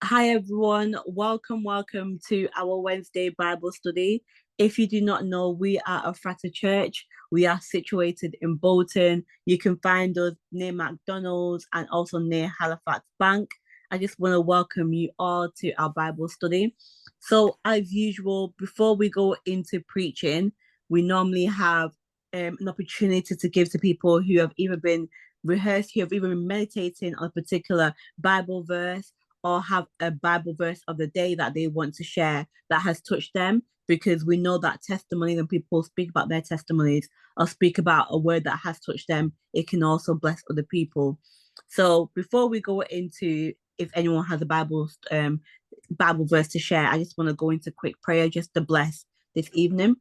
Hi everyone, welcome to our Wednesday Bible study. If you do not know, we are a Frater church. We are situated in Bolton. You can find us near McDonald's and also near Halifax Bank. I just want to welcome you all to our Bible study. So, as usual, before we go into preaching, we normally have an opportunity to give to people who have either been rehearsed, who have even been meditating on a particular Bible verse or have a Bible verse of the day that they want to share that has touched them, because we know that testimonies and people speak about their testimonies or speak about a word that has touched them, it can also bless other people. So before we go into if anyone has a Bible verse to share, I just want to go into quick prayer just to bless this evening.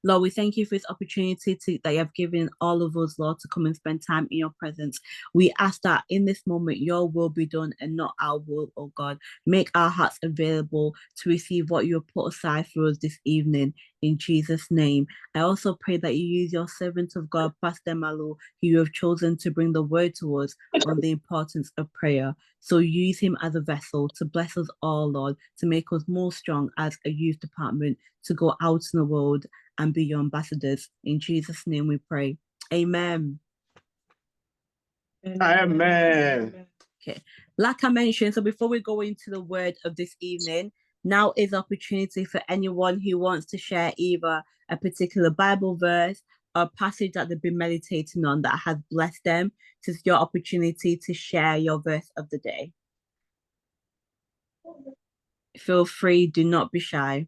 Lord, we thank you for this opportunity that you have given all of us, Lord, to come and spend time in your presence. We ask that in this moment, your will be done and not our will, oh God. Make our hearts available to receive what you have put aside for us this evening in Jesus' name. I also pray that you use your servant of God, Pastor Malu, who you have chosen to bring the word to us on the importance of prayer. So use him as a vessel to bless us all, Lord, to make us more strong as a youth department to go out in the world and be your ambassadors. In Jesus' name we pray. Amen. Amen. Okay. Like I mentioned, so before we go into the word of this evening, now is opportunity for anyone who wants to share either a particular Bible verse or passage that they've been meditating on that has blessed them. This is your opportunity to share your verse of the day. Feel free, do not be shy.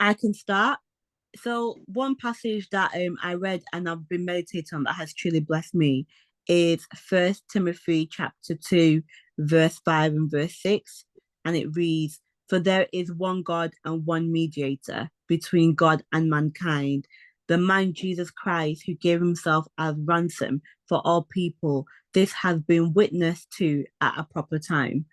I can start. So one passage that I read and I've been meditating on that has truly blessed me is First Timothy chapter 2, verse 5 and verse 6. And it reads, "For there is one God and one mediator between God and mankind, the man Jesus Christ, who gave himself as ransom for all people. This has been witnessed to at a proper time."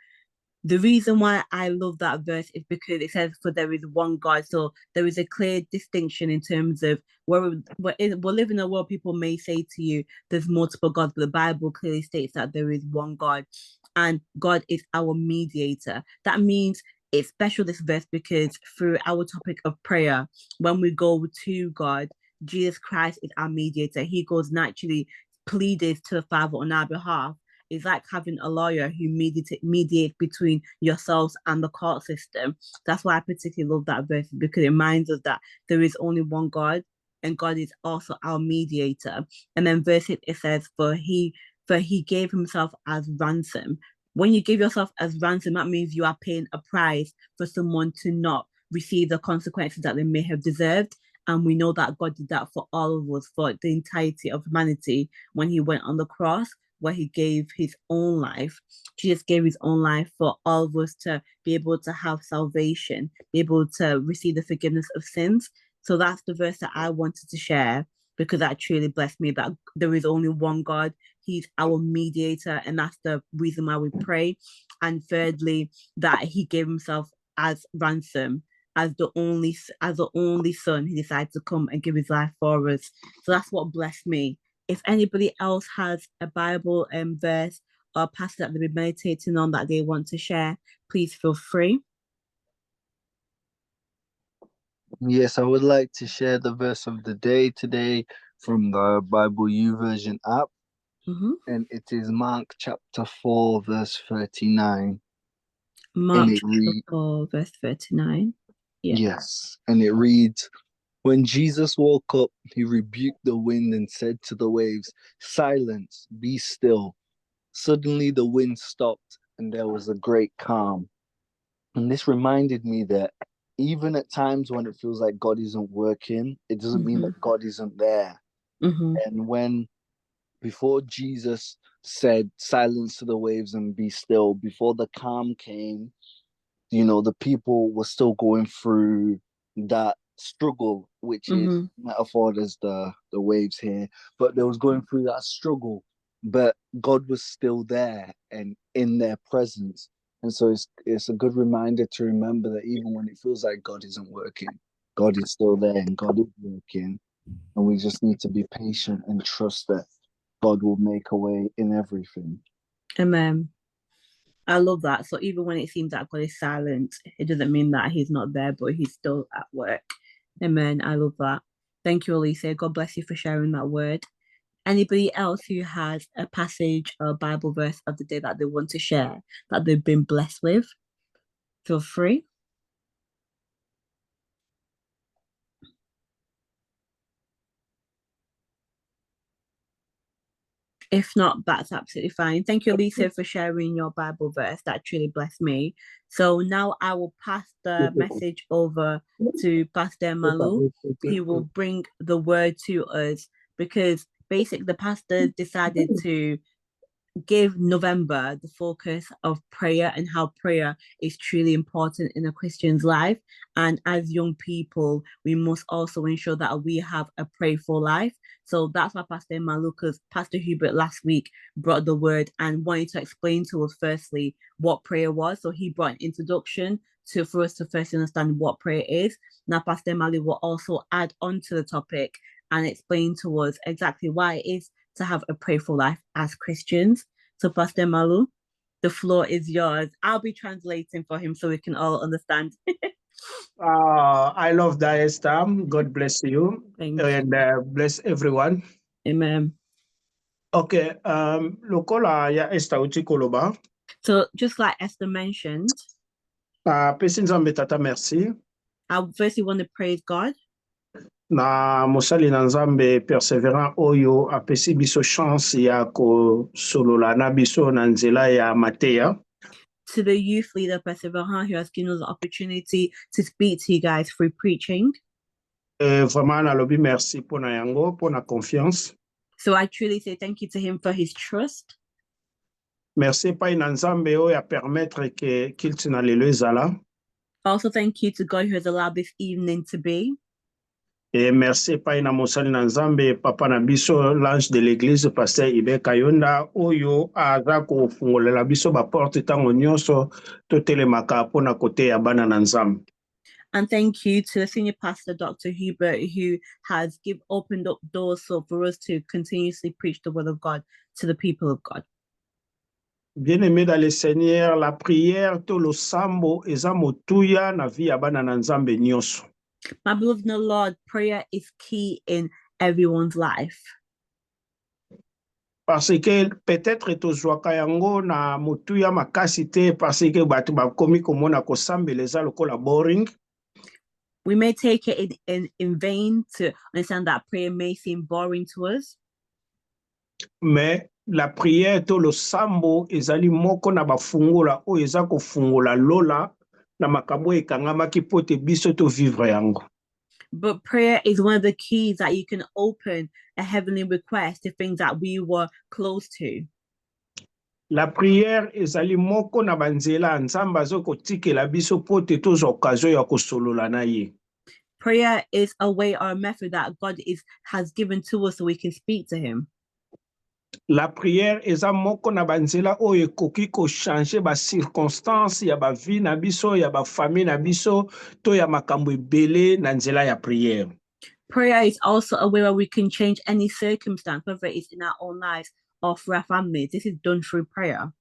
The reason why I love that verse is because it says, "For there is one God." So there is a clear distinction in terms of we're living in a world people may say to you, there's multiple gods, but the Bible clearly states that there is one God, and God is our mediator. That means it's special, this verse, because through our topic of prayer, when we go to God, Jesus Christ is our mediator. He goes naturally pleaded to the Father on our behalf. It's like having a lawyer who mediates between yourselves and the court system. That's why I particularly love that verse, because it reminds us that there is only one God and God is also our mediator. And then verse 8, it says, for he gave himself as ransom. When you give yourself as ransom, that means you are paying a price for someone to not receive the consequences that they may have deserved. And we know that God did that for all of us, for the entirety of humanity, when he went on the cross, where he gave his own life. Jesus gave his own life for all of us to be able to have salvation, be able to receive the forgiveness of sins. So that's the verse that I wanted to share, because that truly blessed me, that there is only one God. He's our mediator, and that's the reason why we pray. And thirdly, that he gave himself as ransom, as the only son. He decided to come and give his life for us. So that's what blessed me. If anybody else has a Bible verse or passage that they've been meditating on that they want to share, please feel free. Yes, I would like to share the verse of the day today from the Bible U Version app, and it is Mark chapter 4, verse 39. Mark And it chapter 4, verse 39. Yeah. yes, and it reads, "When Jesus woke up, he rebuked the wind and said to the waves, 'Silence, be still.' Suddenly the wind stopped and there was a great calm." And this reminded me that even at times when it feels like God isn't working, it doesn't mean that God isn't there. And when before Jesus said, "Silence to the waves and be still," before the calm came, the people were still going through that struggle, which is metaphor as the waves here, but they was going through that struggle, but God was still there and in their presence. And so it's a good reminder to remember that even when it feels like God isn't working, God is still there and God is working, and we just need to be patient and trust that God will make a way in everything. Amen. I love that. So even when it seems that God is silent, it doesn't mean that he's not there, but he's still at work. Amen. I love that. Thank you, Alicia. God bless you for sharing that word. Anybody else who has a passage or Bible verse of the day that they want to share, that they've been blessed with, feel free. If not, that's absolutely fine. Thank you, Lisa, for sharing your Bible verse. That truly blessed me. So now I will pass the message over to Pastor Malu. He will bring the word to us because basically the pastor decided to give November the focus of prayer and how prayer is truly important in a Christian's life. And as young people, we must also ensure that we have a prayerful life. So that's why Pastor Malukas, Pastor Hubert last week brought the word and wanted to explain to us firstly what prayer was. So he brought an introduction for us to first understand what prayer is. Now Pastor Malu will also add on to the topic and explain to us exactly why it is to have a prayerful life as Christians. So Pastor Malu, the floor is yours. I'll be translating for him so we can all understand. I love that, Esther. God bless you. Thank you. And bless everyone. Amen. Okay, lokola ya Esther uti koloba. So just like Esther mentioned, Pesi nzambe tata merci. I firstly want to praise God. Na mosali na nzambe perseverant oyo apesi biso chance ya kosolola na biso na nzela ya mateya. To the youth leader Perseverant who has given us the opportunity to speak to you guys through preaching. Vraiment nalobi merci pona yango, pona confiance. So I truly say thank you to him for his trust. Merci epai na nzambe oyo apermettre ke kilti na lelo ezala. Also thank you to God who has allowed this evening to be. Et merci epai na mosali na nzambe papa na biso l'ange de l'église pasteur Ibe Kayonda oyo aza kofungolela biso baporte ntango nyonso totelemaka mpona koteya bana na nzambe. And thank you to the senior pastor, Dr. Hubert, who has opened up doors for us to continuously preach the word of God to the people of God. Bien-aimé dans le Seigneur, la prière to lo sambo eza motuya na vie ya bana na nzambe nyonso. My beloved in the Lord, prayer is key in everyone's life. Parce que peut-être tozwaka yango na motuya makasi te parce que bato bakomi komona kosambela eza lokola boring. We may take it in vain to understand that prayer may seem boring to us. Mais la prière to lo sambo ezali moko na bafungola oyo eza kofungola lola na makambo ekangamaki po te biso to vivre yango. But prayer is one of the keys that you can open a heavenly request to things that we were close to. La prière ezali moko na banzela nzambe azokotikela biso po te tozwa occasion ya kosolola na ye. Prayer is a way or a method that God has given to us so we can speak to him. La prière eza moko na banzela oyo ekoki kochange ba circonstance ya ba vie na biso ya ba famille na biso to ya makambo ebele na nzela ya prière. Prayer is also a way where we can change any circumstance, whether it's in our own lives or for our families. This is done through prayer.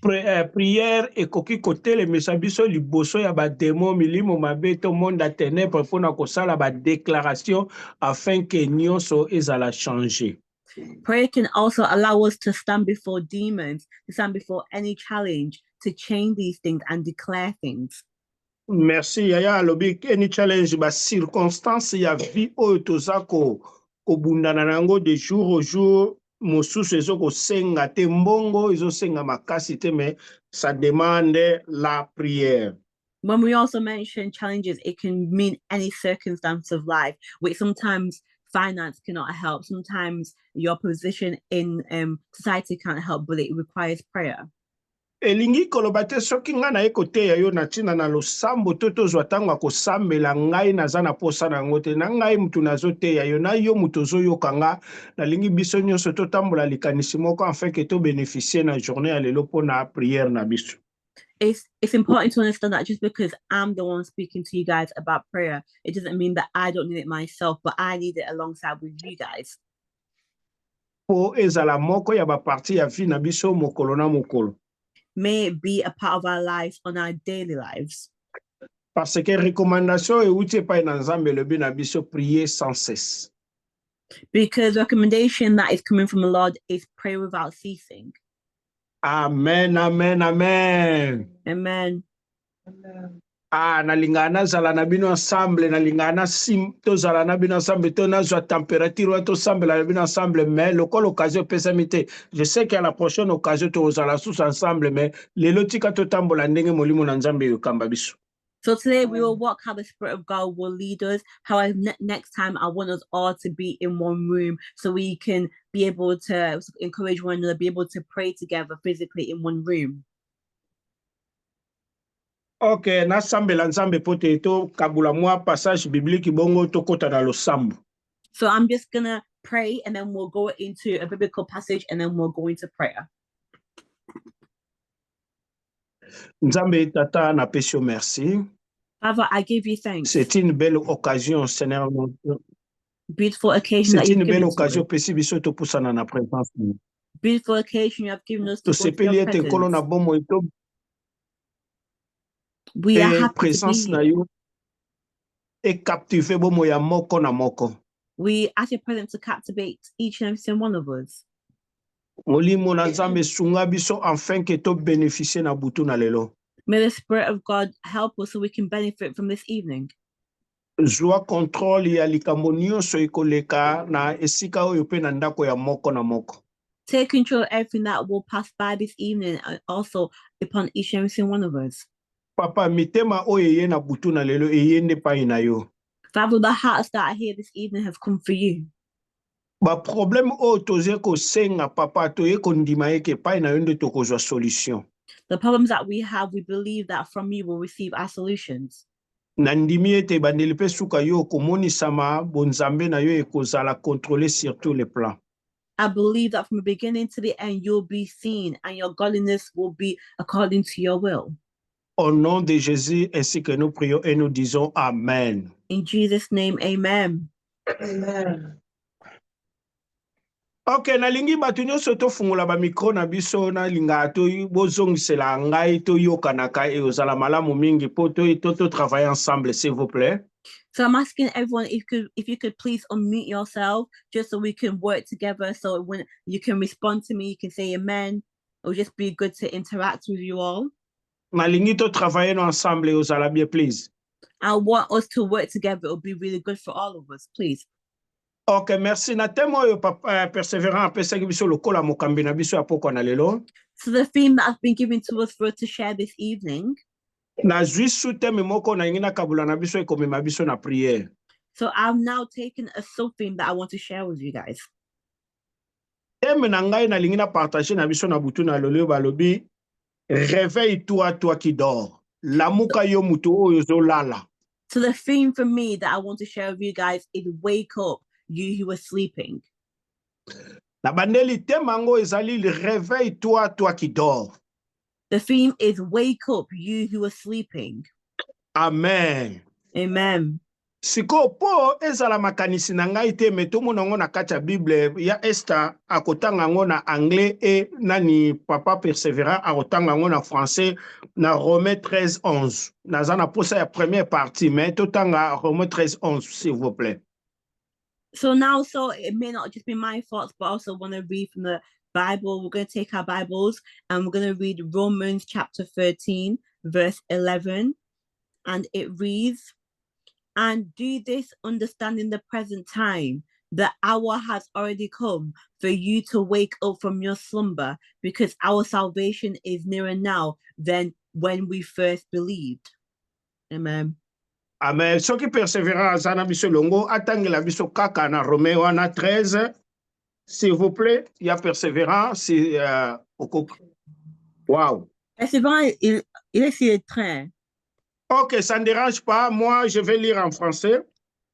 Prière ekoki kotelemisa biso liboso ya ba démon milimo mabe to monde ya ténèbres mpona kosala ba déclaration afin que nyonso ezala changer. Prayer can also allow us to stand before demons, to stand before any challenge, to change these things and declare things. Merci yaya alobi any challenge ba circonstance ya vie oyo toza kobundana nango de jour au jour mosusu ezokosenga te mbongo ezosenga makasi te mais ça demande la prière. When we also mention challenges, it can mean any circumstance of life, which sometimes finance cannot help. Sometimes your position in society can't help, but it requires prayer. Elingi koloba te soki nga na ye koteya yo na ntina na losambo to tozwa ntango ya kosambela ngai naza na posa na yango te na ngai mutu nazoteya yo na yo mutu ozoyoka nga nalingi biso nyonso totambola likanisi moko afin ke tobénéficie na journée ya lelo mpona prière na biso. It's important to understand that just because I'm the one speaking to you guys about prayer, it doesn't mean that I don't need it myself, but I need it alongside with you guys. po ezala moko ya baparti ya vie na biso mokolo na mokolo. May it be a part of our lives on our daily lives. Parce que recommandation euti epai na Nzambe elobi na biso prier sans cesse. Because recommendation that is coming from the Lord is pray without ceasing. Amen, amen, amen. Amen. Nalingana nazala na bino ensemble, nalingana sim tozala na bino ensemble, to nazwa température to ensemble na bino ensemble, mais lokola occasion pesami te. Je sais qu'à la prochaine occasion tozala tous ensemble, mais lelo tika totambola ndenge molimo na Nzambe yokamba biso. So today we will walk how the Spirit of God will lead us. However, next time I want us all to be in one room so we can be able to encourage one another, be able to pray together physically in one room. Okay, nasambela Nzambe pote to kabula mwa passage biblique bongo tokota na losambo. So I'm just gonna pray and then we'll go into a biblical passage and then we'll go into prayer. Nzambe tata na pesio merci. Father, I give you thanks. C'est une belle occasion, Seigneur. Beautiful occasion that C'est you've une belle given to occasion us. pesi biso to pusana na présence. Beautiful occasion you have given us to To go to sepeli your ete kolo na presence. bomo ito We are happy to présence be na here. yo e captiver bomo ya moko na moko. We ask your presence to captivate each and every single one of us. Molimo na Nzambe sunga biso afin que to bénéficier na butu na lelo. May the Spirit of God help us so we can benefit from this evening. Zwa contrôle ya likambo nyonso ekoleka na esika oyo pe na ndako ya moko na moko. Take control of everything that will pass by this evening and also upon each and every single one of us. Papa, mitema oyo eye na butu na lelo eyende pai na yo. Father, the hearts that are here this evening have come for you. Ba problème oyo toze kosenga papa toye kondima eke pai na yo nde tokozwa solution. The problems that we have, we believe that from you we'll receive our solutions. Na ndimi ete bandeli pe suka yo komonisama bonzambe na yo ekozala contrôler sur tous les plans. I believe that from the beginning to the end, you'll be seen and your godliness will be according to your will. Au nom de Jésus, ainsi que nous prions et nous disons Amen. In Jesus' name, amen. Amen. Ok, nalingi batu nyonso tofungola ba micro na biso na linga to bozongisela ngai to yokanaka e ozala malamu mingi po to travailler ensemble, s'il vous plaît. So I'm asking everyone if you could please unmute yourself just so we can work together. So when you can respond to me, you can say amen. It'll just be good to interact with you all. Nalingi to travailler ensemble e ozala bien, please. I want us to work together. It'll be really good for all of us, please. Ok, merci. Na temo yo persévérant apesaki biso lokola mokambi na biso apoko na lelo. So the theme that has been given to us for us to share this evening. Na zwi sous-thème moko na ingina kabula na biso ekomema biso na prière. So I've now taken a sub-theme that I want to share with you guys. Thème na ngai na lingina partager na biso na butu na lelo balobi réveille-toi toi qui dors. Lamuka yo mutu oyo zolala. So the theme for me that I want to share with you guys is wake up, you who are sleeping. Na bandeli temango ezali réveille-toi toi qui dors. The theme is wake up, you who are sleeping. Amen. Amen. Siko po ezala makanisi na ngai te me tomona ngo na kati ya Bible ya Esther akotanga ngo na anglais et nani papa persévérant akotanga ngo na français na Romains 13:11. Naza na posa ya première partie mais totanga Romains 13:11 s'il vous plaît. So now, so it may not just be my thoughts, but also want to read from the Bible. We're going to take our Bibles and we're going to read Romans chapter 13, verse 11. And it reads, and do this understanding the present time, the hour has already come for you to wake up from your slumber, because our salvation is nearer now than when we first believed. Amen. Amen. Soki persévérant azana biso longo atangela biso kaka na Romains wana 13. S'il vous plaît, il y a persévérant, c'est wow. Persévérant, il est sur le train. Ok, ça ne dérange pas. Moi, je vais lire en français.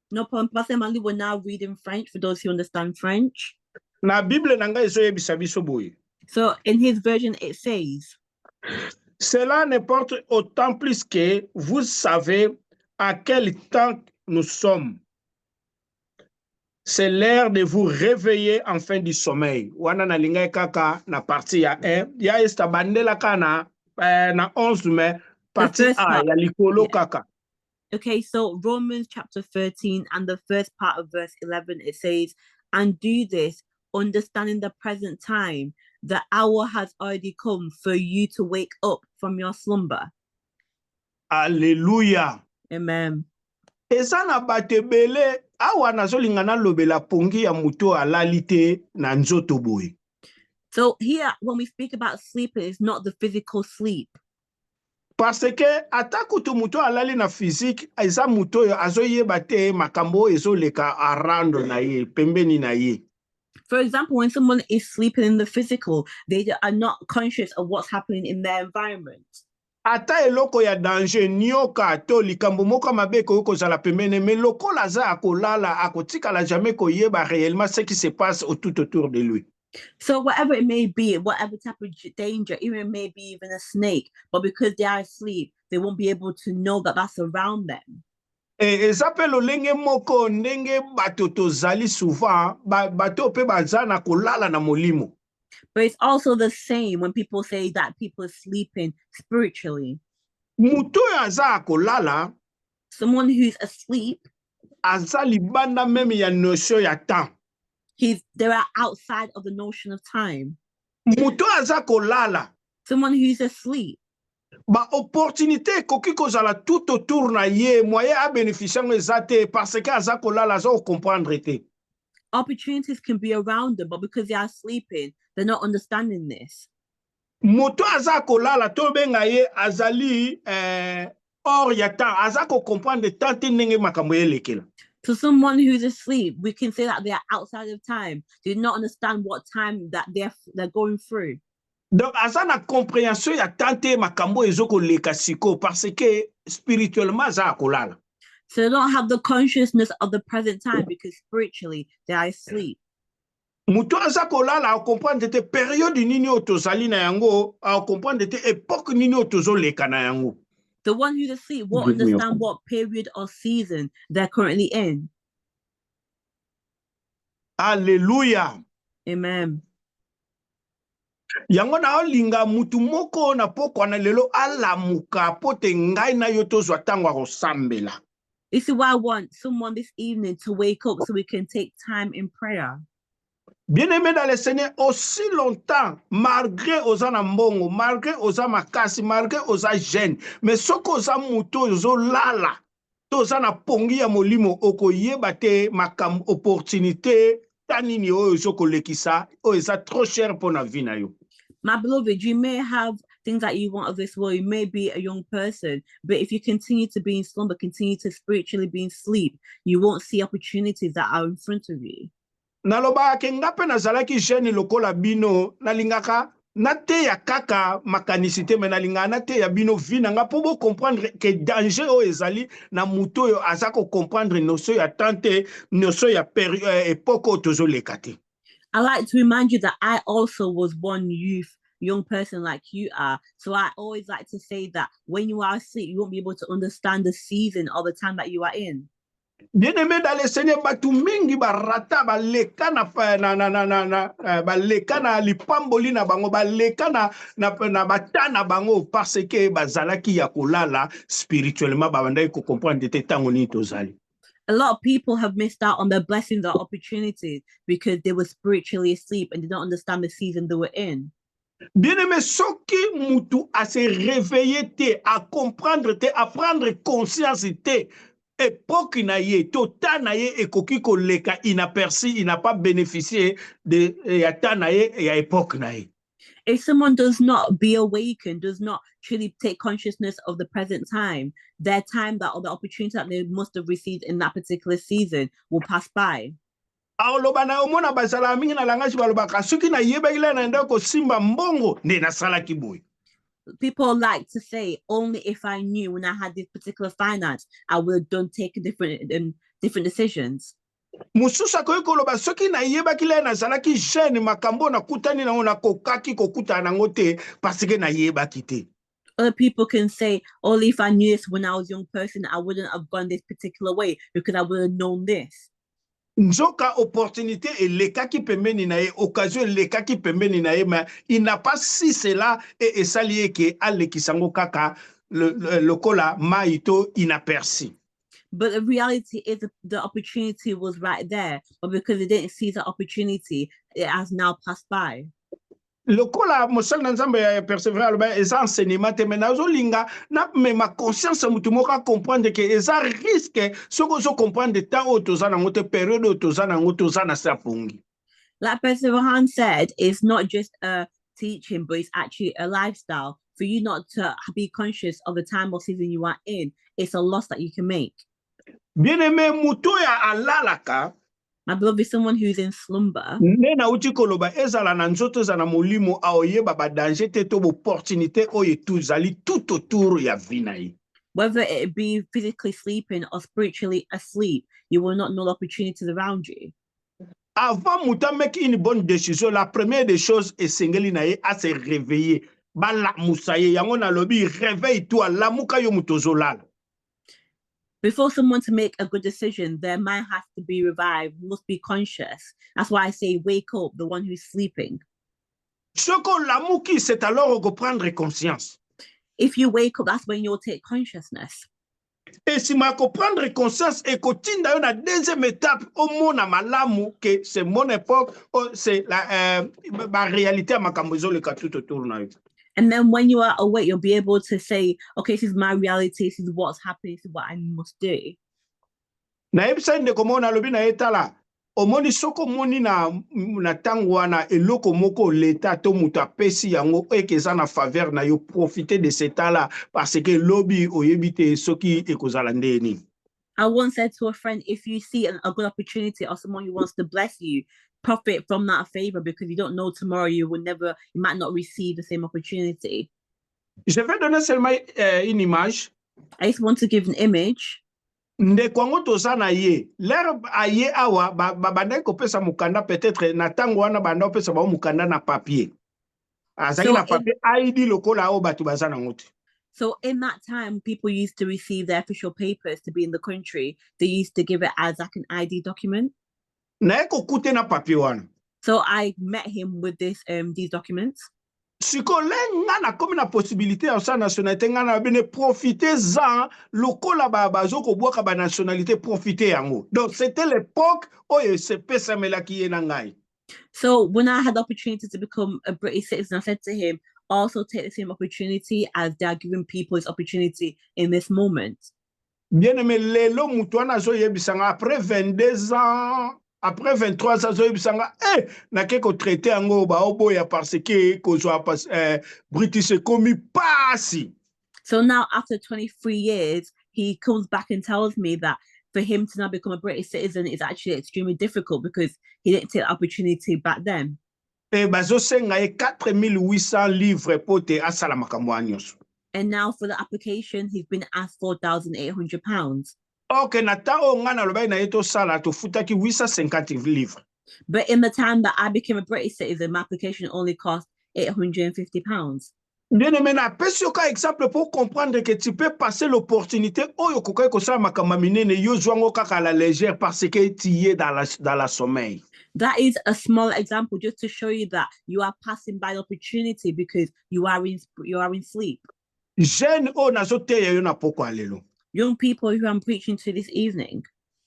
No problem. Pastor Mali will now read in French for those who understand French. Na Bible nanga ezoyebisa biso boye. So in his version, it says, cela n'importe autant plus que vous savez à quel temps nous sommes. C'est l'heure de vous réveiller en fin du sommeil. Wana na linga kaka na partie ya 1. Ya esta bandela kana na 11 mais partie first A part. ya likolo Yeah. kaka. Okay, so Romans chapter 13 and the first part of verse 11, it says, and do this, understanding the present time, the hour has already come for you to wake up from your slumber. Alléluia. Amen. Eza na batebele awa nazolinga nalobela pongi ya muto alali te na nzoto boye. So here, when we speak about sleep, it's not the physical sleep. Parce que ata kutu muto alali na physique eza muto oyo azoyeba te makambo ezoleka around na ye pembeni na ye. For example, when someone is sleeping in the physical, they are not conscious of what's happening in their environment. Ata eloko ya danger nyoka to likambo moko mabe ko kozala pembeni mais lokola aza akolala akotikala jamais koyeba réellement ce qui se passe tout autour de lui. So whatever it may be, whatever type of danger, even it may be even a snake, but because they are asleep, they won't be able to know that that's around them. Eza pe lolenge moko ndenge bato tozali souvent bato pe baza na kolala na molimo. But it's also the same when people say that people are sleeping spiritually. Muto aza akolala Someone who's asleep, aza libanda meme ya notion ya temps. they are outside of the notion of time. Muto aza kolala. Someone who's asleep, Ba opportunité koki kozala tout autour na ye moyen a bénéficier eza te parce que aza kolala aza comprendre te. opportunities can be around them, but because they are sleeping, they're not understanding this. Moto aza kolala to benga ye azali or ya temps aza ko comprendre tant ndenge makambo elekela. To someone who's asleep, we can say that they are outside of time. They do not understand what time that they're going through. Donc aza na compréhension ya tante makambo ezoko leka siko parce que spirituellement aza kolala. So they don't have the consciousness of the present time because spiritually they are asleep. Muto aza kolala a comprendre te période nini otozali na yango a comprendre te époque nini otozoleka na yango. The one who's asleep won't understand what period or season they're currently in. Alléluia. Amen. Yango na olinga mutu moko na pokwa na lelo alamuka pote ngai na yo tozwa tango akosambela. This is why I want someone this evening to wake up so we can take time in prayer. Bien-aimé dans le Seigneur, aussi longtemps, malgré oza na mbongo, malgré oza makasi, malgré oza jeune, mais soko oza muto ozo lala, toza na pongi ya molimo okoyeba te makam opportunité tanini oyo ozo kolekisa oyo eza trop cher pour na vie na yo. My beloved, you may have things that you want of this world. You may be a young person, but if you continue to be in slumber, continue to spiritually be in sleep, you won't see opportunities that are in front of you. Naloba ke ngape nazalaki jeune lokola bino nalingaka nate ya kaka makanisite me nalinga nate ya bino vina nga po bo comprendre que danger o ezali na muto yo azako comprendre notion ya tante notion ya époque tozoleka te. I like to remind you that I also was one young person like you are. So I always like to say that when you are asleep, you won't be able to understand the season or the time that you are in. Bien-aimé dans le Seigneur, batu mingi barata baleka na baleka na lipamboli na bango baleka na batana bango parce que bazalaki ya kolala spirituellement babandaki ko comprendre te tango ni tozali. A lot of people have missed out on their blessings or opportunities because they were spiritually asleep and did not understand the season they were in. Bien-aimé, soki mutu a se réveiller te, a comprendre te, a prendre conscience te, époque na ye, tota na ye ekoki koleka inaperçu, il n'a pas bénéficié de ya ta na ye ya époque na ye. If someone does not be awakened, does not truly take consciousness of the present time, their time that or the opportunity that they must have received in that particular season will pass by. Aoloba na omona bazala mingi na langage balobaka soki na yebaki la na ndako simba mbongo nde nasalaki boy. People like to say, only if I knew when I had this particular finance, I would have taken different decisions. Mususa koyi koloba soki na yebaki la nazalaki jeune makambo na kutani na ona kokaki kokuta na ngote parce que na yebaki te. Other people can say, only if I knew this when I was a young person, I wouldn't have gone this particular way because I would have known this. nzoka opportunité elekaki pembeni na ye, occasion elekaki pembeni na ye, mais il n'a pas si cela et esali ke alekisango kaka lokola maito inaperçu. But the reality is the opportunity was right there, but because they didn't see the opportunity, it has now passed by. Lokola mosala na nzambe ya persévérer aloba eza enseignement te, mais nazolinga na mema conscience mutu moko comprendre que eza risque soko ozo comprendre temps oyo toza nango te, période oyo toza nango toza na sapungi. Like Perseverance said, it's not just a teaching, but it's actually a lifestyle. For you not to be conscious of the time or season you are in, it's a loss that you can make. Bien-aimé, mutu ya alalaka, my beloved, is someone who's in slumber. nde nauti koloba ezala na nzoto eza na molimo aoyeba ba danger te to opportunité oyo tuzali tout autour ya vie na ye. Whether it be physically sleeping or spiritually asleep, you will not know the opportunities around you. Avant muta make une bonne décision, la première des choses esengeli na ye a se réveiller. Bala musaye yango na lobi réveille-toi lamuka yo mutozolala. Before someone to make a good decision, their mind has to be revived, must be conscious. That's why I say wake up, the one who's sleeping. Soko lamuki, c'est alors que prendre conscience. If you wake up, that's when you'll take consciousness. Et si ma prendre conscience et continue dans la deuxième étape, au mona malamu que c'est mon époque, c'est la réalité à ma cambozo le tout autour na yo. And then when you are awake, you'll be able to say, okay, this is my reality, this is what's happening, this is what I must do. Na ebisa nde komo na lobi na etala, omoni soko moni na tango wana eloko moko l'État to muta pesi yango ekeza na faveur na yo, profiter de cet là parce que lobby oyebite soki ekozala ndeni. I once said to a friend, if you see a good opportunity or someone who wants to bless you, profit from that favor because you don't know tomorrow you might not receive the same opportunity. Je vais donner seulement une image. I just want to give an image. Nde kwango toza na ye, l'air aye awa babanda kopesa mukanda peut-être na tango wana banda kopesa ba mukanda na papier. Azaki na papier ID lokola o batu baza na ngote. So in that time, people used to receive their official papers to be in the country. They used to give it as like an ID document. So I met him with these documents. Siko lenga na komi na possibilité ya sa nationalité nga na bene profiter za lokola bazo ko boka ba nationalité profiter yango. Donc c'était l'époque où se pesa melaki ye na ngai. So when I had the opportunity to become a British citizen, I said to him, also take the same opportunity as they are giving people this opportunity in this moment. Bien aimé, lelo mutu wana zo yebisanga après 22 ans, après 23 ans zo yebisanga na keko traité yango ba oboya parce que kozwa British komi pasi. So now after 23 years, he comes back and tells me that for him to now become a British citizen is actually extremely difficult because he didn't take the opportunity back then. Et bazo senga 4,800 livres pote asala makambo anyos. And now for the application, he's been asked £4,800. Okay, na tao ngana lobai na yeto sala to futaki 850 livres. But in the time that I became a British citizen, my application only cost £850. Bien aimé, na pesi yoka exemple pour comprendre que tu peux passer l'opportunité oyo kokai kosala makambo minene yo zwango kaka la légère parce que tu es dans la sommeil. That is a small example just to show you that you are passing by the opportunity because you are in sleep. Jeune o nazote yo na poko alelo. Young people who I'm preaching to this evening.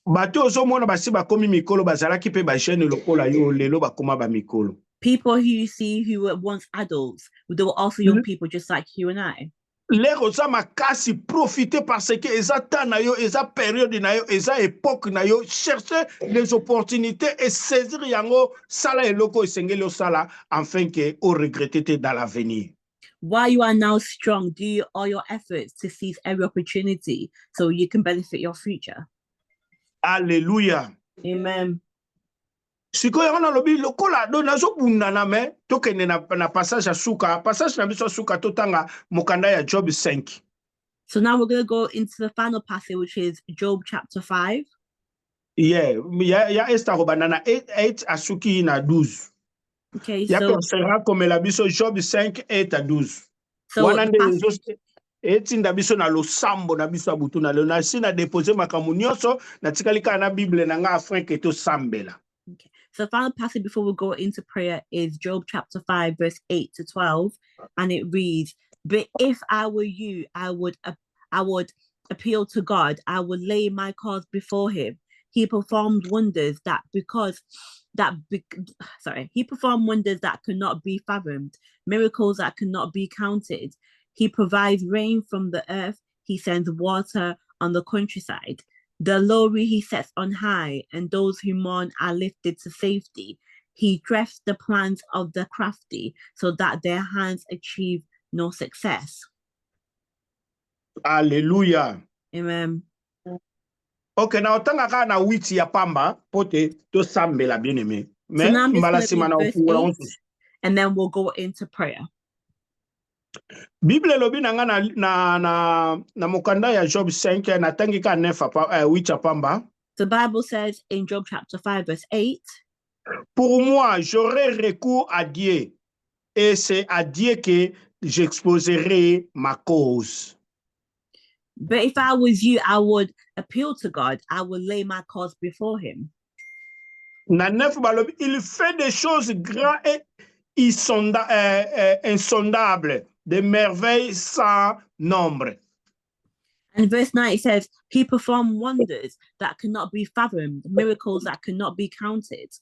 Bato ozomona basi bakomi mikolo bazalaki pe ba jeune lokola yo lelo bakoma ba mikolo. People who you see who were once adults, they were also young people just like you and I. L'air osa makasi profiter parce que eza temps na yo, eza période na yo, eza époque na yo, chercher les opportunités et saisir yango sala eloko esengeli sala afin que o regretter dans l'avenir. While you are now strong, do all your efforts to seize every opportunity so you can benefit your future. Alléluia. Amen. Siko yana lobi lokola do nazo bunda na me tokende na passage à suka na biso suka totanga mokanda ya Job 5. So now we're going to go into the final passage, which is Job chapter 5. Yeah, ya esta robanana 8 asuki na 12. Okay, ya so sera comme la biso Job 5 8 à 12. So etinda biso na losambo na biso abutu na lelo na si na déposer makambo nyonso na tikali kaka na Bible na nga afin ke to sambela. Okay. So the final passage before we go into prayer is Job chapter 5 verse 8 to 12, and it reads, "But if I were you, I would appeal to God. I would lay my cause before him. He performed wonders he performed wonders that cannot be fathomed, miracles that cannot be counted. He provides rain from the earth. He sends water on the countryside. The lowly he sets on high, and those who mourn are lifted to safety. He drafts the plans of the crafty so that their hands achieve no success." Alléluia. Amen. Okay, na otanga ka na witi ya pamba pote to sambela bien aimé. So now I'm just mbala going to sima read na verse ofungula 8, and then we'll go into prayer. Bible lobi na nga na mokanda ya Job 5 na tangi ka 8 ya pamba. The Bible says in Job chapter 5 verse 8, "Pour moi, j'aurai recours à Dieu, et c'est à Dieu que j'exposerai ma cause." "But if I was you, I would appeal to God. I would lay my cause before him." Na 9 balobi, "Il fait des choses grandes et insondables, des merveilles sans nombre." And verse 9 it says, "He performed wonders that cannot be fathomed, miracles that cannot be counted."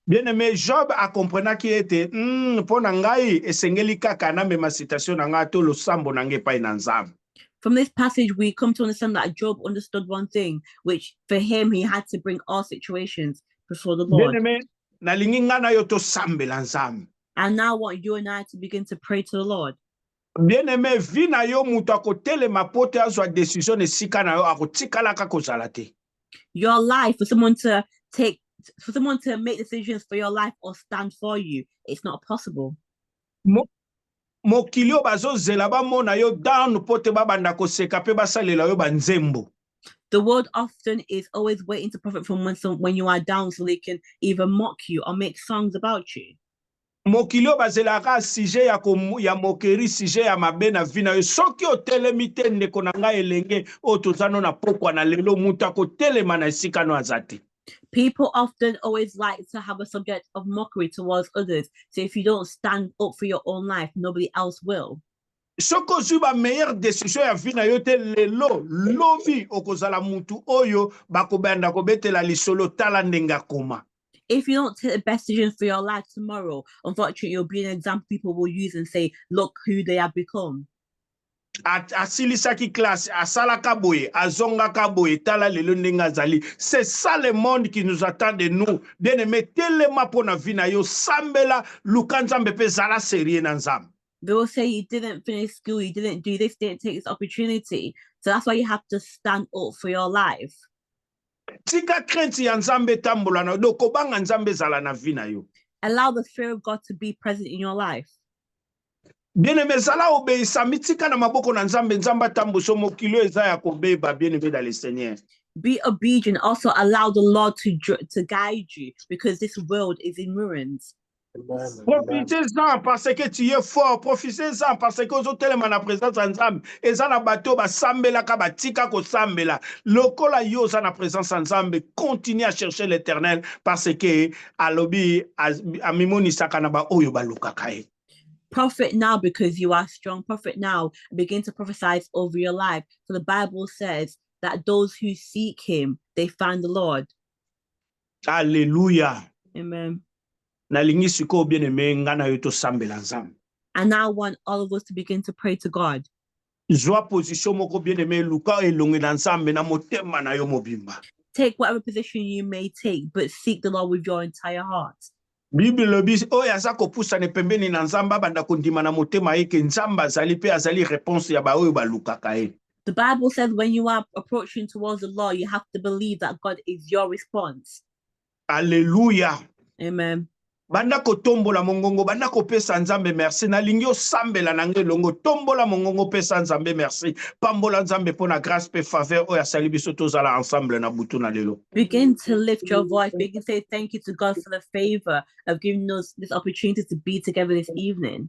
Bien-aimé, Job a comprenaki ete mpo na ngai esengeli kaka na mema citation na nga to losambo na ngai epai na Nzambe. From this passage, we come to understand that Job understood one thing, which for him, he had to bring all situations before the Lord. Bien-aimé, nalingi nga na yo tosambela Nzambe. And now I want you and I to begin to pray to the Lord. Bien-aimé, vi na yo mutu akotelema po te azwa decision esika na yo akotikalaka kozala te. Your life, for someone to make decisions for your life or stand for you, it's not possible. Mokili oyo bazozela bamona yo down po te babanda koseka pe basalela yo banzembo. The world often is always waiting to profit from when you are down, so they can either mock you or make songs about you. Mokili oyo bazelaka sujet ya mokeri, sujet ya mabe na vi na yo. Soki otelemi te ndeko na ngai elenge oyo toza no na pokwa na lelo, mutu akotelema na esika no aza te. People often always like to have a subject of mockery towards others. So if you don't stand up for your own life, nobody else will. Soki ozwi ba meilleure décision ya vi na yo te lelo, lobi okozala mutu oyo bakobanda kobetela lisolo tala ndenge akoma. If you don't take the best decision for your life tomorrow, unfortunately, you'll be an example people will use and say, look who they have become. Asilisaki classe, asalaka boye, azongaka boye, tala lelo ndenge azali. C'est ça le monde qui nous attend de nous. Bien-aimé, telema po na vi na yo, sambela, luka Nzambe pe zala serie na Nzambe. They will say you didn't finish school, you didn't do this, didn't take this opportunity. So that's why you have to stand up for your life. Tika krenti ya Nzambe tambola na do kobanga Nzambe zala na vi na yo. Allow the fear of God to be present in your life. Bien-aimé, zala obeisa mitika na maboko na Nzambe, Nzamba tambuso mokilo eza ya kobeba, bien-aimé dans le Seigneur. Be obedient. Also allow the Lord to guide you, because this world is in ruins. Profitez-en parce que tu es fort. Profitez-en parce que vous êtes en présence Nzambe. Eza na bato ba sambela ka batika ko sambela. Lokola yo za na présence Nzambe, continue à chercher l'Éternel parce que alobi amimoni sakana ba oyo baluka kai. Profit now because you are strong. Profit now. Begin to prophesy over your life. So the Bible says that those who seek him, they find the Lord. Alléluia. Amen. Nalingi siko bien-aimé ngana yo to sambela Nzambe. And now I want all of us to begin to pray to God. Zwa position moko bien-aimé luka elongi na Nzambe na motema na yo mobimba. Take whatever position you may take, but seek the Lord with your entire heart. Bible lobi oyo aza kopusa ne pembeni na Nzamba banda kondima na motema eke Nzamba azali pe azali réponse ya ba oyo balukaka ye. The Bible says when you are approaching towards the Lord, you have to believe that God is your response. Alléluia. Amen. Banda ko tombola mongongo, banda ko pesa Nzambe merci. Na lingio sambela nange longo, tombola mongongo pesa Nzambe merci. Pambola Nzambe pona grâce pe faveur oya sali biso tozala ensemble na butu na lelo. Begin to lift your voice. Begin to say thank you to God for the favor of giving us this opportunity to be together this evening.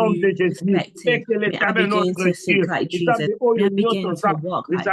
nom de new Jésus. perspective. Et que May I l'Éternel begin notre to think Dieu, like Nzambe Jesus. oyo May I nyonso begin za to walk like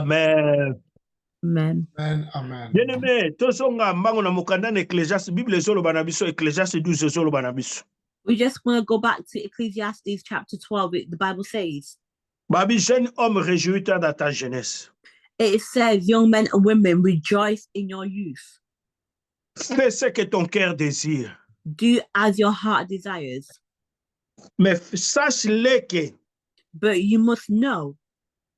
Amen. Amen. Amen. Amen. Bien-aimé, tozonga mbango na mokanda na Ecclésiaste, Bible ezoloba na biso, Ecclésiaste 12 ezoloba na biso. We just want to go back to Ecclesiastes chapter 12. The Bible says, Babi, jeune homme, réjouis-toi dans ta jeunesse. it says, young men and women, rejoice in your youth. Fais ce que ton cœur désire. Do as your heart desires. Mais sache-le que But you must know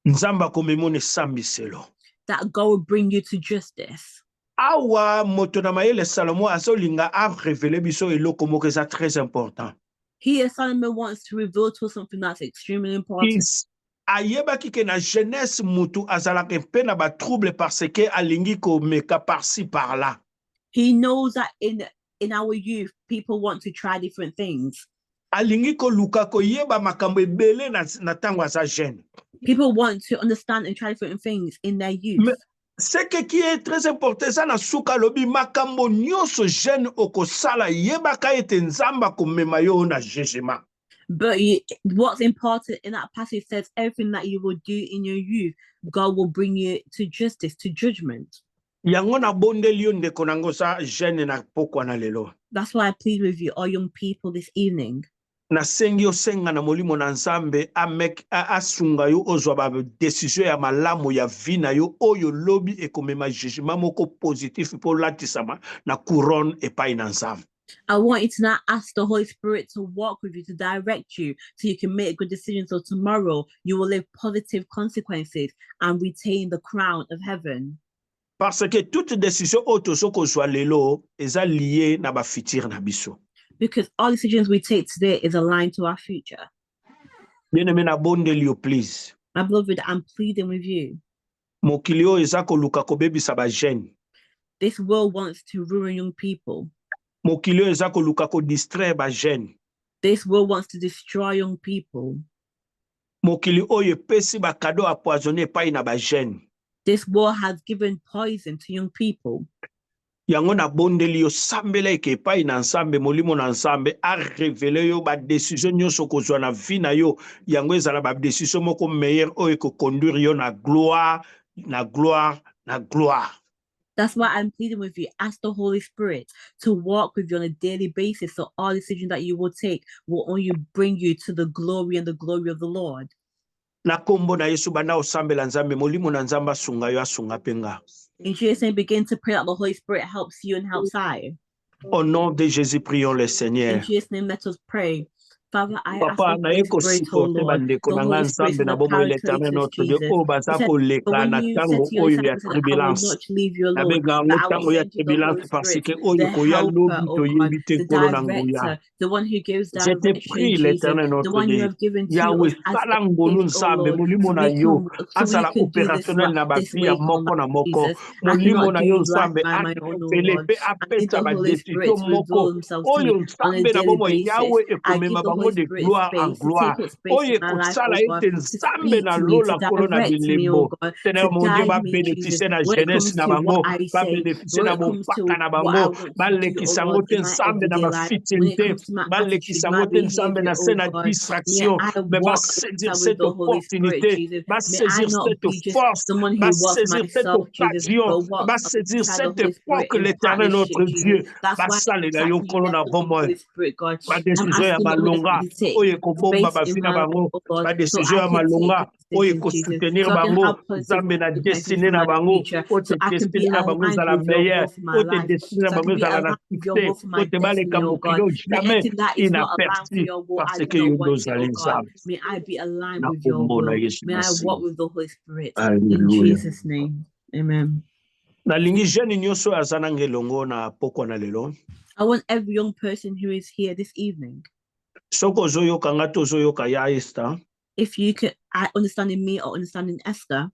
Nzamba komemone sambiselo. that God will bring you to justice. Awa moto na mayele Salomo azolinga a révéler biso eloko moko eza très important. Here, Solomon wants to reveal to us something that's extremely important. Ayebaki ke na jeunesse mutu azalaka mpe na ba trouble parce que alingi ko meka par-ci par-là. He knows that in our youth, people want to try different things. Alingi ko luka ko yeba makambo ebele na tango aza jeune. People want to understand and try different things in their youth. Mais ce qui est très important, ça na suka lobi makambo nyonso jeune okosala yebaka ete nzamba komema yo na jugement. But what's important in that passage says everything that you will do in your youth, God will bring you to justice, to judgment. Yango na bondeli yo ndeko nango sa jeune na pokwa na lelo. That's why I plead with you, all young people, this evening. Na sengi osenga na molimo na nzambe asunga yo ozwa ba décision ya malamu ya vie na yo oyo lobi ekomema jugement moko positif po latisama na couronne epai na nzambe. I want you to now ask the Holy Spirit to walk with you, to direct you, so you can make a good decision. So tomorrow you will live positive consequences and retain the crown of heaven. Parce que toute décision otozo kozwa lelo eza lié na ba futur na biso. Because all decisions we take today is aligned to our future. Bien-aimé na bondeli yo please. My beloved, I'm pleading with you. Mokili oyo eza koluka kobebisa ba jeune. This world wants to ruin young people. Mokili oyo eza koluka ko distraire ba jeune. This world wants to destroy young people. Mokili oyo pesi ba cadeau empoisonné epai na ba jeune. This world has given poison to young people. Yango na bondeli yo sambela ke epai na nsambe molimo na nsambe a révéler yo ba décision nyonso kozwa na vie na yo yango ezala ba décision moko meilleure oyo ko conduire yo na gloire na gloire na gloire. That's why I'm pleading with you. Ask the Holy Spirit to walk with you on a daily basis, so all decisions that you will take will only bring you to the glory and the glory of the Lord. Na kombo na Yesu banda osambela nzambe molimo na nzamba asunga yo asunga penga. In Jesus' name, begin to pray that the Holy Spirit helps you and helps I. Au nom de Jésus, prions le In Seigneur. Jesus' name, let us pray. Father, I ask Papa, the na Holy eko Spirit, oh supporte Lord, bandeko the na Holy Spirit nzambe and na the bomo l'éternel Paracletus, notre Dieu. Jesus. O baza You said, ko but leka when na you said tango to your oyo ya disciples that I will turbulence. not leave you Na alone, bega that ngo I will tango ya send you the Holy turbulence parce Spirit, que oyo the ko ya helper, lobi oh to God, yebite the kolo na nguya. director, the one who gives Je te direction, prie Jesus, l'éternel the notre one you Dieu. have given to Yahweh us as sala a ngonu gift, oh nzambe Lord, molimo na yo. so we Asala can do this opérationnel na ba this vie ya way, come moko na moko. Jesus. I Molimo cannot na do yo life nzambe by a my own, oh révélé Lord. pe I need apesa the ba Holy Spirit décision to reveal moko. himself to Oyo me on a nzambe na daily bomo basis. Yahweh I give ekomema the bango Holy de Spirit gloire en space to gloire. take up space in Oye my life, kosala oh God, ete to nzambe speak na to me, to lola kolo na direct me, oh bilembo. God, Seigneur to mon Dieu, guide ba me, Jesus, bénéficier na when it jeunesse comes na to what bango, I ba say, bénéficier when na it comes bopaka to na what I bango, want ba to do, oh lekisa ngo Lord, te in my nzambe na everyday ba life, when it fitilité, comes to my ba attitude, lekisa my ngo te nzambe behavior, na oh se na God, may distraction, I mais va walk saisir alongside with cette the Holy Spirit, opportunité, Jesus. va May I saisir not cette be just force, someone va who walks saisir cette myself, Jesus, occasion, but va walks saisir alongside the cette Holy fois Spirit que in l'éternel partnership, notre Jesus. Dieu That's va why salela I'm yo asking you, kolo let na the bomoi. Holy Spirit, God. Ba I'm décision ya asking the Holy malonga Spirit to take oyo ekobomba space in bafina my life, bango, oh God, ba so décision I ya can take malonga good oyo decisions, Jesus, ekosoutenir so I can bango, have positive nzambe na consequences for destine na my bango, future, oyo te so I can be destine na bango aligned ezala with your meilleur, will for my oyo te life, destine na so I bango can be ezala na aligned with your will succès, for my oyo te baleka destiny, oh mokili God. oyo May jamais anything that is not aligned for inaperçu your will, I parce do que not yo want it, ndozali oh God. nzambe May I be aligned na with your kombo na will. Yesu May I walk Masihi. with the Holy Spirit. In Alléluia. Jesus' name, amen. Nalingi jeune nyonso oyo aza nanga elongo na pokwa na lelo. I want every young person who is here this evening, Soko ozoyoka nga to ozoyoka ya Esther, if you could understanding me or understanding Esther,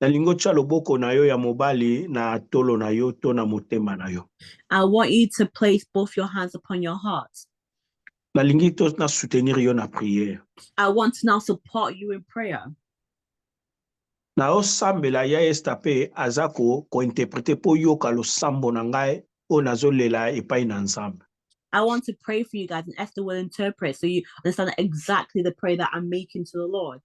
nalingi otya loboko na yo ya mobali na tolo na yo to na motema na yo. I want you to place both your hands upon your heart. Nalingi to na soutenir yo na prière. I want to now support you in prayer. Na osambela ya Esther pe aza ko-interprete po yoka losambo na ngai o nazolela epai na Nzambe. I want to pray for you guys, and Esther will interpret so you understand exactly the prayer that I'm making to the Lord.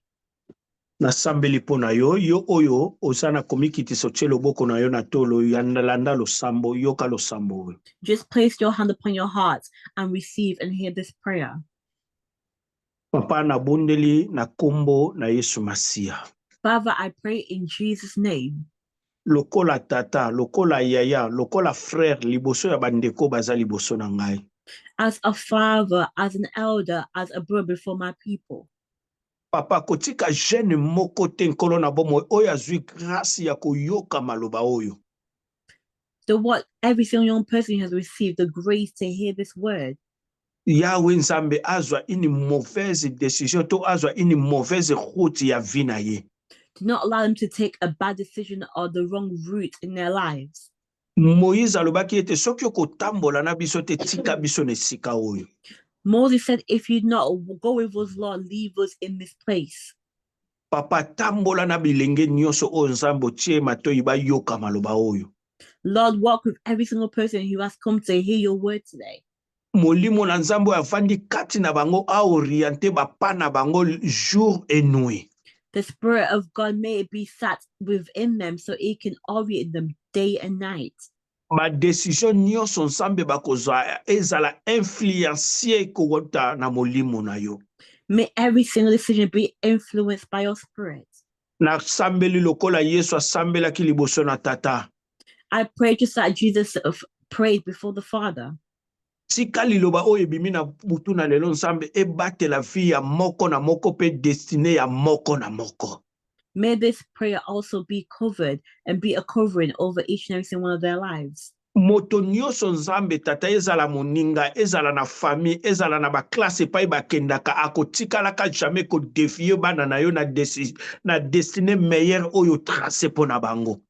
Nasambeli po na yo, yo oyo osana komikitiso tye loboko na yo na tolo yandalanda losambo yoka losambo. Just place your hand upon your heart and receive and hear this prayer. Papa na bondeli na kombo na Yesu Masiya. Father, I pray in Jesus' name. Lokola tata, lokola yaya, lokola frère liboso ya bandeko baza liboso na ngai. as a father, as an elder, as a brother before my people. Papa, kotika jeune moko te nkolo na bomoi oyo azwi grâce ya koyoka maloba oyo. So what every single young person has received the grace to hear this word. Yahweh Nzambe azwa une mauvaise décision to azwa une mauvaise route ya vie na ye. Do not allow them to take a bad decision or the wrong route in their lives. Moïse alobaki ete soki okotambola na biso te tika biso na esika oyo. Moses said, if you not go with us, Lord, leave us in this place. Papa, tambola na bilenge nyonso oyo Nzambe otie matoyi bayoka maloba oyo. Lord, walk with every single person who has come to hear your word today. Molimo na Nzambe avandi kati na bango aoriente bapa na bango jour et nuit. The Spirit of God may be sat within them so it can orient them day and night. Ma décision nyonso Nzambe bakozwa ezala influencier kowota na molimo na yo. May every single decision be influenced by your spirit. Na sambeli lokola Yesu asambelaki liboso na tata. I pray just like Jesus prayed before the Father. Tika liloba oyo ebimi na butu na lelo Nzambe ebate la vie ya moko na moko pe destine ya moko na moko. May this prayer also be covered and be a covering over each and every single one of their lives. Moto nyonso Nzambe tata ezala moninga, ezala na famille, ezala na ba classe epai bakendaka akotikalaka jamais ko défier bana na yo na destine meilleure oyo tracé po na bango.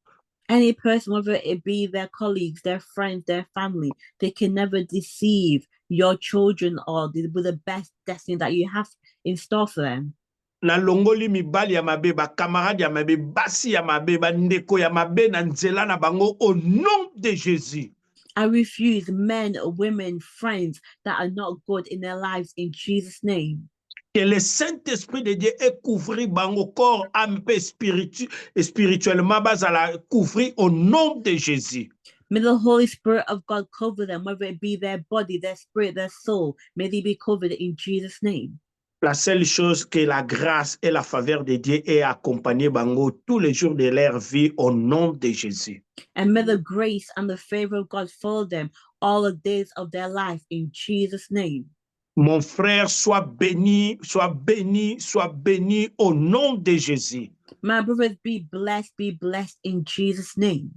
Any person, whether it be their colleagues, their friends, their family, they can never deceive your children or with the best destiny that you have in store for them. Na longoli mibali ya mabe, ba camarade ya mabe, basi ya mabe, ba ndeko ya mabe na nzela na bango au nom de Jésus. I refuse men, women, friends that are not good in their lives in Jesus' name. Que le Saint-Esprit de Dieu ait couvri bango corps, âme, spirituellement, bazala couvri au nom de Jésus. May the Holy Spirit of God cover them, whether it be their body, their spirit, their soul. May they be covered in Jesus' name. La seule chose que la grâce et la faveur de Dieu aient accompagné bango tous les jours de leur vie au nom de Jésus. And may the grace and the favor of God follow them all the days of their life in Jesus' name. Mon frère, sois béni, sois béni, sois béni au nom de Jésus. My brothers, be blessed in Jesus' name.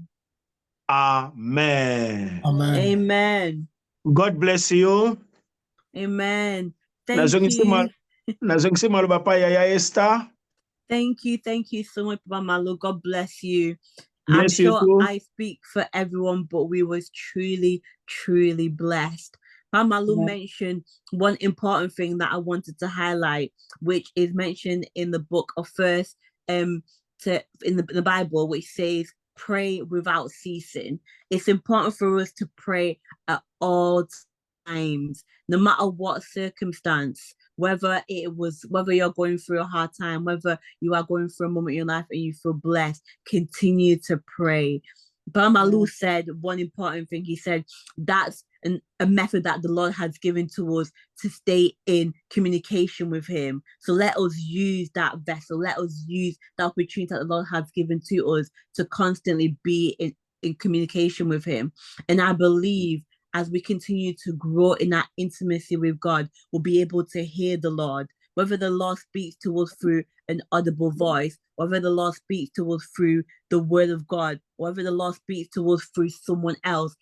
Amen. Amen. Amen. God bless you. Amen. Thank you. Thank you so much, Papa Malu. God bless you. I'm sure I speak for everyone, but we was truly, truly blessed. Papa Malu mentioned one important thing that I wanted to highlight, which is mentioned in the book of First, in the Bible, which says, pray without ceasing. It's important for us to pray at all times, no matter what circumstance. Whether you're going through a hard time, whether you are going through a moment in your life and you feel blessed, continue to pray. Bamalu said one important thing. He said that's a method that the Lord has given to us to stay in communication with him. So let us use that vessel. Let us use the opportunity that the Lord has given to us to constantly be in communication with him. And I believe as we continue to grow in that intimacy with God, we'll be able to hear the Lord, whether the Lord speaks to us through an audible voice, whether the Lord speaks to us through the word of God, whether the Lord speaks to us through someone else.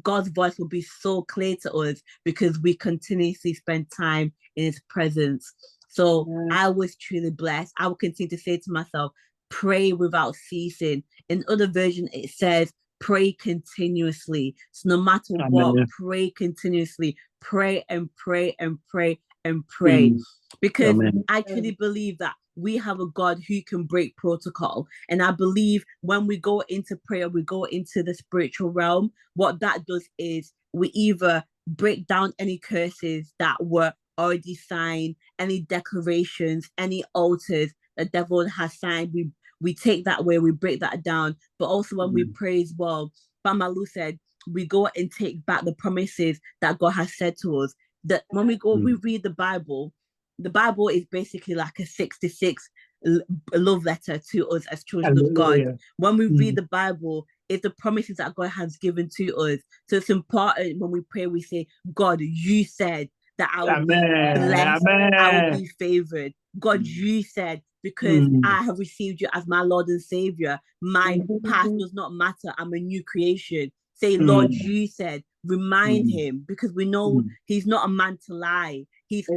God's voice will be so clear to us because we continuously spend time in his presence. So I was truly blessed. I will continue to say to myself, pray without ceasing. In other version, it says, pray continuously. So no matter what, pray continuously. Pray and pray and pray and pray. Because I truly believe that we have a God who can break protocol. And I believe when we go into prayer, we go into the spiritual realm. What that does is we either break down any curses that were already signed, any declarations, any altars the devil has signed. We take that away, we break that down. But also when we pray as well, Bamalu said, we go and take back the promises that God has said to us. That when we read the Bible is basically like a 66 a love letter to us as children of God. Hallelujah. When we read the Bible, it's the promises that God has given to us. So it's important when we pray, we say, God, you said that I will be blessed, I will be favored. God, you said, because I have received you as my Lord and Savior, my past does not matter. I'm a new creation. Say, Lord, you said, remind him, because we know he's not a man to lie. He's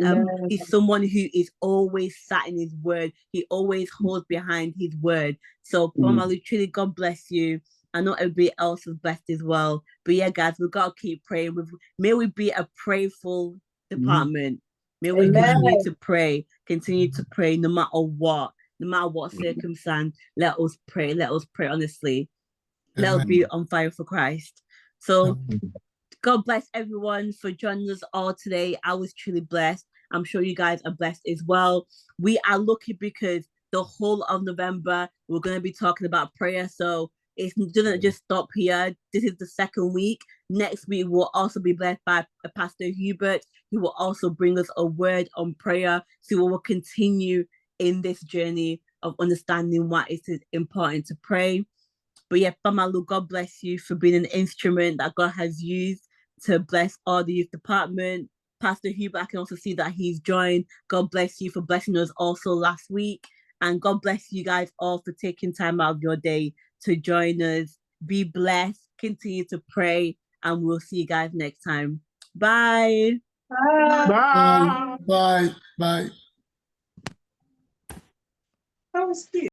someone who is always sat in his word. He always holds behind his word. So, Mama truly, God bless you. I know everybody else is blessed as well. But yeah, guys, we've got to keep praying. May we be a prayerful department. May we continue to pray no matter what circumstance. Let us pray honestly. Let us be on fire for Christ. So God bless everyone for joining us all today. I was truly blessed. I'm sure you guys are blessed as well. We are lucky because the whole of November, we're going to be talking about prayer. So it doesn't just stop here. This is the second week. Next week, we'll also be blessed by Pastor Hubert, who will also bring us a word on prayer. So we will continue in this journey of understanding why it is important to pray. But yeah, Pamalu, God bless you for being an instrument that God has used to bless all the youth department. Pastor Hubert, I can also see that he's joined. God bless you for blessing us also last week. And God bless you guys all for taking time out of your day to join us. Be blessed, continue to pray, and we'll see you guys next time. Bye. Bye. Bye. Bye. That was